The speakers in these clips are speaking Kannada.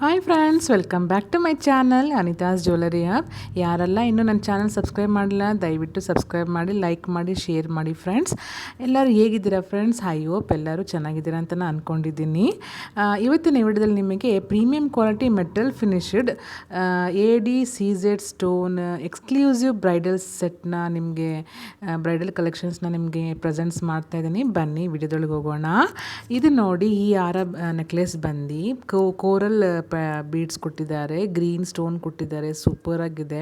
Hi friends, welcome back to my channel Anita's jewellery hub. ಯಾರೆಲ್ಲ ಇನ್ನೂ ನನ್ನ ಚಾನಲ್ ಸಬ್ಸ್ಕ್ರೈಬ್ ಮಾಡಿಲ್ಲ ದಯವಿಟ್ಟು ಸಬ್ಸ್ಕ್ರೈಬ್ ಮಾಡಿ, ಲೈಕ್ ಮಾಡಿ, ಶೇರ್ ಮಾಡಿ ಫ್ರೆಂಡ್ಸ್. ಎಲ್ಲರೂ ಹೇಗಿದ್ದೀರಾ ಫ್ರೆಂಡ್ಸ್? ಐ ಹೋಪ್ ಎಲ್ಲರೂ ಚೆನ್ನಾಗಿದ್ದೀರಾ ಅಂತ ನಾನು ಅಂದ್ಕೊಂಡಿದ್ದೀನಿ. ಇವತ್ತಿನ ವಿಡಿಯೋದಲ್ಲಿ ನಿಮಗೆ premium quality metal finished AD CZ stone exclusive bridal ಸೆಟ್ನ ನಿಮಗೆ ಬ್ರೈಡಲ್ ಕಲೆಕ್ಷನ್ಸ್ನ ನಿಮಗೆ ಪ್ರೆಸೆಂಟ್ಸ್ ಮಾಡ್ತಾ ಇದ್ದೀನಿ. ಬನ್ನಿ ವಿಡಿಯೋದೊಳಗೆ ಹೋಗೋಣ. ಇದು ನೋಡಿ, ಈ ನೆಕ್ಲೆಸ್ ಬಂದು ಕೋರಲ್ ಬೀಡ್ಸ್ ಕೊಟ್ಟಿದ್ದಾರೆ, ಗ್ರೀನ್ ಸ್ಟೋನ್ ಕೊಟ್ಟಿದ್ದಾರೆ, ಸೂಪರ್ ಆಗಿದೆ.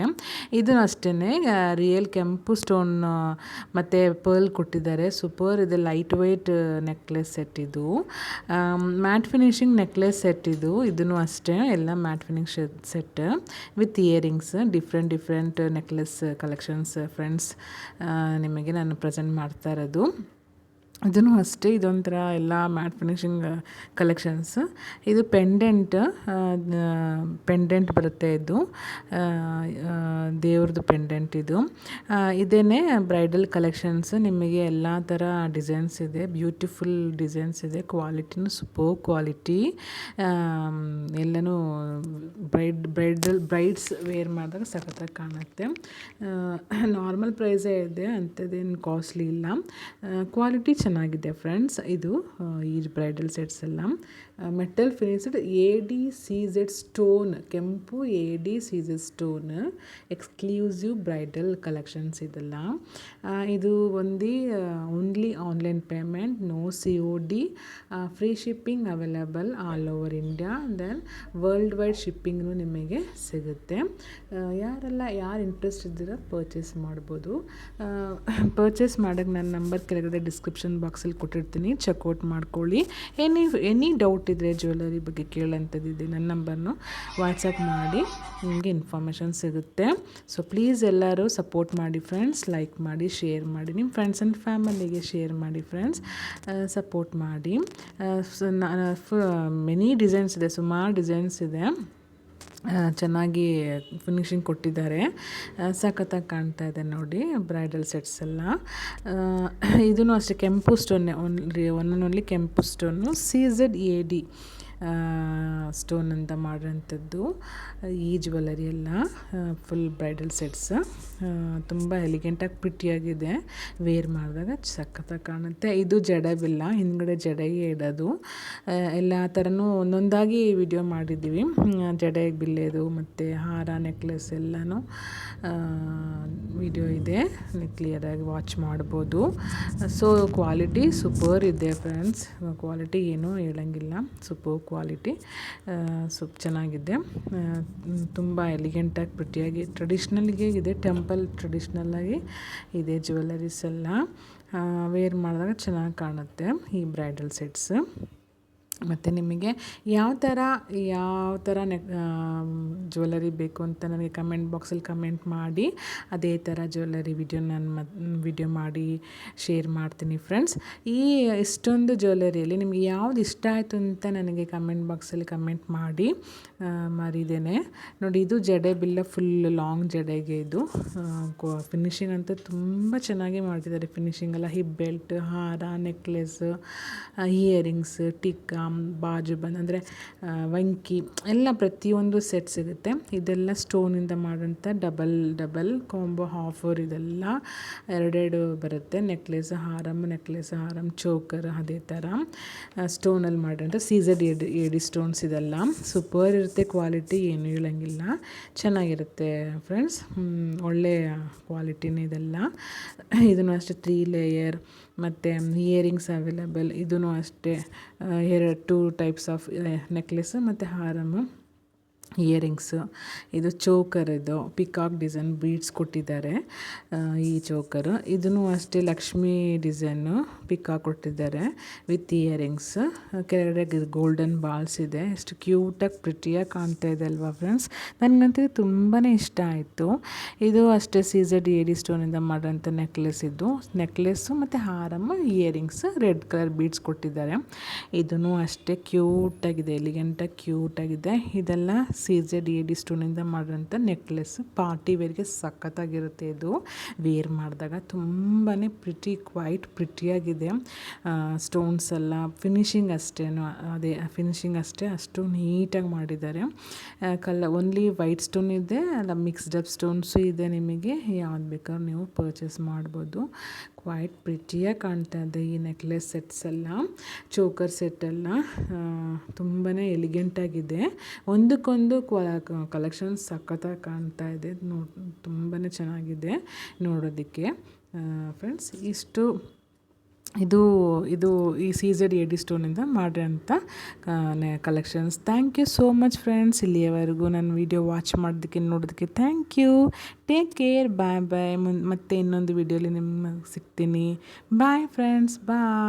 ಇದು ಅಷ್ಟೇ ರಿಯಲ್ ಕೆಂಪು ಸ್ಟೋನ್ ಮತ್ತು ಪರ್ಲ್ ಕೊಟ್ಟಿದ್ದಾರೆ, ಸೂಪರ್ ಇದೆ. ಲೈಟ್ ವೆಯ್ಟ್ ನೆಕ್ಲೆಸ್ ಸೆಟ್ ಇದು. ಮ್ಯಾಟ್ ಫಿನಿಶಿಂಗ್ ನೆಕ್ಲೆಸ್ ಸೆಟ್ ಇದು. ಇದನ್ನು ಅಷ್ಟೇ ಎಲ್ಲ mat finish set with earrings, different necklace collections friends ನಿಮಗೆ ನಾನು ಪ್ರೆಸೆಂಟ್ ಮಾಡ್ತಾ ಇರೋದು. ಇದನ್ನು ಅಷ್ಟೇ, ಇದೊಂಥರ ಎಲ್ಲ ಮ್ಯಾಟ್ ಫಿನಿಶಿಂಗ್ ಕಲೆಕ್ಷನ್ಸ್. ಇದು ಪೆಂಡೆಂಟ್ ಬರುತ್ತೆ. ಇದು ದೇವ್ರದ್ದು ಪೆಂಡೆಂಟ್ ಇದು. ಇದೇನೇ ಬ್ರೈಡಲ್ ಕಲೆಕ್ಷನ್ಸ್. ನಿಮಗೆ ಎಲ್ಲ ಥರ ಡಿಸೈನ್ಸ್ ಇದೆ, ಬ್ಯೂಟಿಫುಲ್ ಡಿಸೈನ್ಸ್ ಇದೆ. ಕ್ವಾಲಿಟಿನೂ ಸೂಪರ್ ಕ್ವಾಲಿಟಿ. ಎಲ್ಲನೂ ಬ್ರೈಡ್ಸ್ ವೇರ್ ಮಾಡಿದಾಗ ಸಖತ್ತಾಗಿ ಕಾಣುತ್ತೆ. ನಾರ್ಮಲ್ ಪ್ರೈಸೇ ಇದೆ, ಅಂಥದ್ದೇನು ಕಾಸ್ಟ್ಲಿ ಇಲ್ಲ. ಕ್ವಾಲಿಟಿ ಚೆನ್ನಾಗಿದೆ ಫ್ರೆಂಡ್ಸ್. ಇದು ಈ ಬ್ರೈಡಲ್ ಸೆಟ್ಸ್ ಎಲ್ಲ metal finished AD CZ stone, ಕೆಂಪು AD CZ stone exclusive bridal collections ಇದೆಲ್ಲ. ಇದು only online payment, no COD, free shipping available all over India. Then worldwide ಶಿಪ್ಪಿಂಗ್ನು ನಿಮಗೆ ಸಿಗುತ್ತೆ. ಯಾರು ಇಂಟ್ರೆಸ್ಟ್ ಇದ್ದೀರ ಪರ್ಚೇಸ್ ಮಾಡ್ಬೋದು. ಪರ್ಚೇಸ್ ಮಾಡೋಕ್ಕೆ ನನ್ನ ನಂಬರ್ ಕೆಳಗಡೆ ಡಿಸ್ಕ್ರಿಪ್ಷನ್ ಬಾಕ್ಸಲ್ಲಿ ಕೊಟ್ಟಿರ್ತೀನಿ, ಚೆಕ್ಔಟ್ ಮಾಡ್ಕೊಳ್ಳಿ. ಎನಿ ಡೌಟ್ ಇದ್ದರೆ ಜ್ಯುವೆಲರಿ ಬಗ್ಗೆ ಕೇಳೋಂಥದ್ದಿದೆ, ನನ್ನ ನಂಬರ್ನು ವಾಟ್ಸಪ್ ಮಾಡಿ, ನಿಮಗೆ ಇನ್ಫಾರ್ಮೇಷನ್ ಸಿಗುತ್ತೆ. ಸೊ ಪ್ಲೀಸ್ ಎಲ್ಲರೂ ಸಪೋರ್ಟ್ ಮಾಡಿ ಫ್ರೆಂಡ್ಸ್. ಲೈಕ್ ಮಾಡಿ, ಶೇರ್ ಮಾಡಿ, ನಿಮ್ಮ ಫ್ರೆಂಡ್ಸ್ ಆ್ಯಂಡ್ ಫ್ಯಾಮಿಲಿಗೆ ಶೇರ್ ಮಾಡಿ ಫ್ರೆಂಡ್ಸ್. ಸಪೋರ್ಟ್ ಮಾಡಿ. ಮೆನಿ ಡಿಸೈನ್ಸ್ ಇದೆ, ಸುಮಾರು ಡಿಸೈನ್ಸ್ ಇದೆ. ಚೆನ್ನಾಗಿ ಫಿನಿಶಿಂಗ್ ಕೊಟ್ಟಿದ್ದಾರೆ, ಸಖತ್ತಾಗಿ ಕಾಣ್ತಾ ಇದೆ ನೋಡಿ ಬ್ರೈಡಲ್ ಸೆಟ್ಸ್ ಎಲ್ಲ. ಇದೂ ಅಷ್ಟೇ ಕೆಂಪು ಸ್ಟೋನ್ನೇ, ಓನ್ಲಿ ಕೆಂಪು ಸ್ಟೋನು, CZAD ಸ್ಟೋನ್ ಅಂತ ಮಾಡೋಂಥದ್ದು ಈ ಜ್ಯುವೆಲರಿ ಎಲ್ಲ. ಫುಲ್ ಬ್ರೈಡಲ್ ಸೆಟ್ಸ್ ತುಂಬ ಎಲಿಗೆಂಟಾಗಿ ಪ್ರಿಟಿಯಾಗಿದೆ, ವೇರ್ ಮಾಡಿದಾಗ ಸಖತ್ತಾಗಿ ಕಾಣುತ್ತೆ. ಇದು ಜಡೆಬಿಲ್ಲ, ಹಿಂದ್ಗಡೆ ಜಡೆಗೆ ಇಡೋದು. ಎಲ್ಲ ಥರನೂ ಒಂದೊಂದಾಗಿ ವಿಡಿಯೋ ಮಾಡಿದ್ದೀವಿ. ಜಡೆಗೆ ಬಿಲ್ಲೆದು ಮತ್ತು ಹಾರ, ನೆಕ್ಲೆಸ್ ಎಲ್ಲನೂ ವಿಡಿಯೋ ಇದೆ, ಕ್ಲಿಯರಾಗಿ ವಾಚ್ ಮಾಡ್ಬೋದು. ಸೊ ಕ್ವಾಲಿಟಿ ಸೂಪರ್ ಇದೆ ಫ್ರೆಂಡ್ಸ್, ಕ್ವಾಲಿಟಿ ಏನೂ ಹೇಳೋಂಗಿಲ್ಲ, ಸೂಪರ್ ಕ್ವಾಲಿಟಿ. ಚೆನ್ನಾಗಿದೆ, ತುಂಬ ಎಲಿಗೆಂಟಾಗಿ ಪ್ರಿಟಿಯಾಗಿ ಟ್ರೆಡಿಷ್ನಲ್ಗೆ ಇದೆ. ಟೆಂಪಲ್ ಟ್ರೆಡಿಷ್ನಲ್ಲಾಗಿ ಇದೆ ಜ್ಯುವೆಲರೀಸ್ ಎಲ್ಲ. ವೇರ್ ಮಾಡಿದಾಗ ಚೆನ್ನಾಗಿ ಕಾಣುತ್ತೆ ಈ ಬ್ರೈಡಲ್ ಸೆಟ್ಸ್. ಮತ್ತು ನಿಮಗೆ ಯಾವ ಥರ ಜ್ಯುವೆಲರಿ ಬೇಕು ಅಂತ ನನಗೆ ಕಮೆಂಟ್ ಬಾಕ್ಸಲ್ಲಿ ಕಮೆಂಟ್ ಮಾಡಿ, ಅದೇ ಥರ ಜ್ಯುವೆಲರಿ ವಿಡಿಯೋ ಮಾಡಿ ಶೇರ್ ಮಾಡ್ತೀನಿ ಫ್ರೆಂಡ್ಸ್. ಇಷ್ಟೊಂದು ಜ್ಯುವೆಲರಿಯಲ್ಲಿ ನಿಮಗೆ ಯಾವ್ದು ಇಷ್ಟ ಆಯಿತು ಅಂತ ನನಗೆ ಕಮೆಂಟ್ ಬಾಕ್ಸಲ್ಲಿ ಕಮೆಂಟ್ ಮಾಡಿ. ಮರಿದೇನೆ ನೋಡಿ, ಇದು ಜಡೆ ಬಿಲ್ಲ, ಫುಲ್ ಲಾಂಗ್ ಜಡೆಗೆ ಇದು. ಫಿನಿಶಿಂಗ್ ಅಂತೂ ತುಂಬ ಚೆನ್ನಾಗಿ ಮಾಡ್ತಿದ್ದಾರೆ. ಫಿನಿಶಿಂಗ್ ಎಲ್ಲ ಹಿಪ್ ಬೆಲ್ಟ್, ಹಾರ, ನೆಕ್ಲೆಸ್, ಇಯರಿಂಗ್ಸ್, ಟಿಕ್ಕ, ಬಾಜು ಬಂದು ಅಂದರೆ ವಂಕಿ ಎಲ್ಲ ಪ್ರತಿಯೊಂದು ಸೆಟ್ ಸಿಗುತ್ತೆ. ಇದೆಲ್ಲ ಸ್ಟೋನಿಂದ ಮಾಡೋಂಥ ಡಬಲ್ ಕಾಂಬೋ ಆಫರ್. ಇದೆಲ್ಲ ಎರಡೆರಡು ಬರುತ್ತೆ. ನೆಕ್ಲೆಸ್ ಹಾರಮ್, ಚೋಕರ್, ಅದೇ ಥರ ಸ್ಟೋನಲ್ಲಿ ಮಾಡೋಂಥ CZAD ಸ್ಟೋನ್ಸ್. ಇದೆಲ್ಲ ಸೂಪರ್ ಇರುತ್ತೆ, ಕ್ವಾಲಿಟಿ ಏನು ಹೇಳೋಂಗಿಲ್ಲ, ಚೆನ್ನಾಗಿರುತ್ತೆ ಫ್ರೆಂಡ್ಸ್. ಒಳ್ಳೆಯ ಕ್ವಾಲಿಟಿನೇ ಇದೆಲ್ಲ. ಇದನ್ನು ಅಷ್ಟೇ 3 ಲೇಯರ್ ಮತ್ತು ಇಯರಿಂಗ್ಸ್ ಅವೈಲೇಬಲ್. ಇದೂ ಅಷ್ಟೇ 2 ಟೈಪ್ಸ್ ಆಫ್ ನೆಕ್ಲೆಸ್ ಮತ್ತು ಹಾರಮು, ಇಯರಿಂಗ್ಸು. ಇದು ಚೋಕರ್, ಇದು ಪಿಕಾಕ್ ಡಿಸೈನ್ ಬೀಡ್ಸ್ ಕೊಟ್ಟಿದ್ದಾರೆ ಈ ಚೋಕರು. ಇದೂ ಅಷ್ಟೇ ಲಕ್ಷ್ಮಿ ಡಿಸೈನು ಪಿಕಾಕ್ ಕೊಟ್ಟಿದ್ದಾರೆ ವಿತ್ ಇಯರಿಂಗ್ಸ್. ಕೆಳಗಡೆ ಗೋಲ್ಡನ್ ಬಾಲ್ಸ್ ಇದೆ. ಎಷ್ಟು ಕ್ಯೂಟಾಗಿ ಪ್ರಿಟಿಯಾಗಿ ಕಾಣ್ತಾ ಇದೆ ಅಲ್ವಾ ಫ್ರೆಂಡ್ಸ್? ನನಗಂತೂ ತುಂಬಾ ಇಷ್ಟ ಆಯಿತು. ಇದು ಅಷ್ಟೇ CZAD ಸ್ಟೋನಿಂದ ಮಾಡೋಂಥ ನೆಕ್ಲೆಸ್ಸು ಮತ್ತು ಹಾರಮ್ಮ, ಇಯರಿಂಗ್ಸ್, ರೆಡ್ ಕಲರ್ ಬೀಡ್ಸ್ ಕೊಟ್ಟಿದ್ದಾರೆ. ಇದೂ ಅಷ್ಟೇ ಕ್ಯೂಟಾಗಿದೆ, ಎಲಿಗೆಂಟಾಗಿ ಕ್ಯೂಟಾಗಿದೆ. ಇದೆಲ್ಲ CZAD ಸ್ಟೋನಿಂದ ಮಾಡೋಂಥ ನೆಕ್ಲೆಸ್. ಪಾರ್ಟಿ ವೇರ್ಗೆ ಸಖತ್ತಾಗಿರುತ್ತೆ ಇದು. ವೇರ್ ಮಾಡಿದಾಗ ತುಂಬಾ ಪ್ರಿಟಿಯಾಗಿದೆ. ಇದೆ. ಸ್ಟೋನ್ಸ್ ಎಲ್ಲ ಫಿನಿಶಿಂಗ್ ಅಷ್ಟೇನು ಅದೇ ಫಿನಿಶಿಂಗ್ ಅಷ್ಟೇ, ಅಷ್ಟು ನೀಟಾಗಿ ಮಾಡಿದ್ದಾರೆ. ಓನ್ಲಿ ವೈಟ್ ಸ್ಟೋನ್ ಇದೆ, ಅಲ್ಲ ಮಿಕ್ಸ್ಡ್ ಅಪ್ ಸ್ಟೋನ್ಸು ಇದೆ. ನಿಮಗೆ ಯಾವ್ದು ಬೇಕಾದ್ರೂ ನೀವು ಪರ್ಚೇಸ್ ಮಾಡ್ಬೋದು. ಕ್ವೈಟ್ ಪ್ರಿಟಿಯಾಗಿ ಕಾಣ್ತಾ ಇದೆ ಈ ನೆಕ್ಲೆಸ್ ಸೆಟ್ಸ್ ಎಲ್ಲ, ಚೋಕರ್ ಸೆಟ್ ಎಲ್ಲ ತುಂಬಾ ಎಲಿಗೆಂಟಾಗಿದೆ. ಒಂದಕ್ಕೊಂದು ಕಲೆಕ್ಷನ್ ಸಖತ್ತಾಗಿ ಕಾಣ್ತಾ ಇದೆ, ತುಂಬಾ ಚೆನ್ನಾಗಿದೆ ನೋಡೋದಕ್ಕೆ. ಫ್ರೆಂಡ್ಸ್, ಇಷ್ಟು ಇದು ಈ CZAD ಸ್ಟೋನಿಂದ ಮಾಡಿರೋಂಥ collections. Thank you so much friends, ಇಲ್ಲಿಯವರೆಗೂ ನನ್ನ ವಿಡಿಯೋ ವಾಚ್ ಮಾಡೋದಕ್ಕೆ ನೋಡೋದಕ್ಕೆ thank you. Take care, bye bye. ಮತ್ತೆ ಇನ್ನೊಂದು ವಿಡಿಯೋಲಿ ನಿಮ್ಗೆ ಸಿಗ್ತೀನಿ. ಬಾಯ್ ಫ್ರೆಂಡ್ಸ್, ಬಾಯ್.